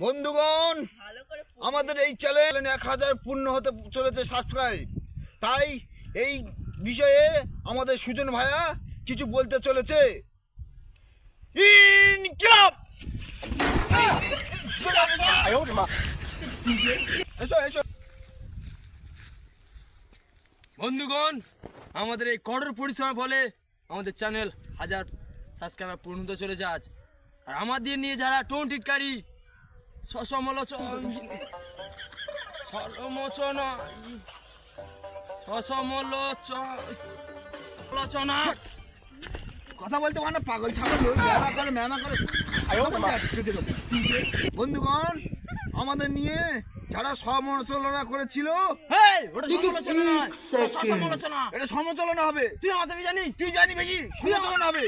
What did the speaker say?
বন্ধুগণ, আমাদের এই চ্যানেল 1000 পূর্ণ হতে চলেছে সাবস্ক্রাইব। তাই এই বিষয়ে আমাদের সুজন ভাইয়া কিছু বলতে চলেছে। ইনকিলাব! এসো এসো। বন্ধুগণ, আমাদের এই কঠোর পরিশ্রমের ফলে আমাদের চ্যানেল 1000 সাবস্ক্রাইবার পূর্ণ হতে চলেছে আজ। আর আমাদের নিয়ে যারা টোন টিটকারি কথা বলতে মানে পাগল ছাগল ম্যামা করে। বন্ধুগণ, আমাদের নিয়ে যারা সমালোচনা করেছিল, এটা সমালোচনা হবে। তুই আমাদের জানিস, তুই জানি বেশি সমালোচনা হবে।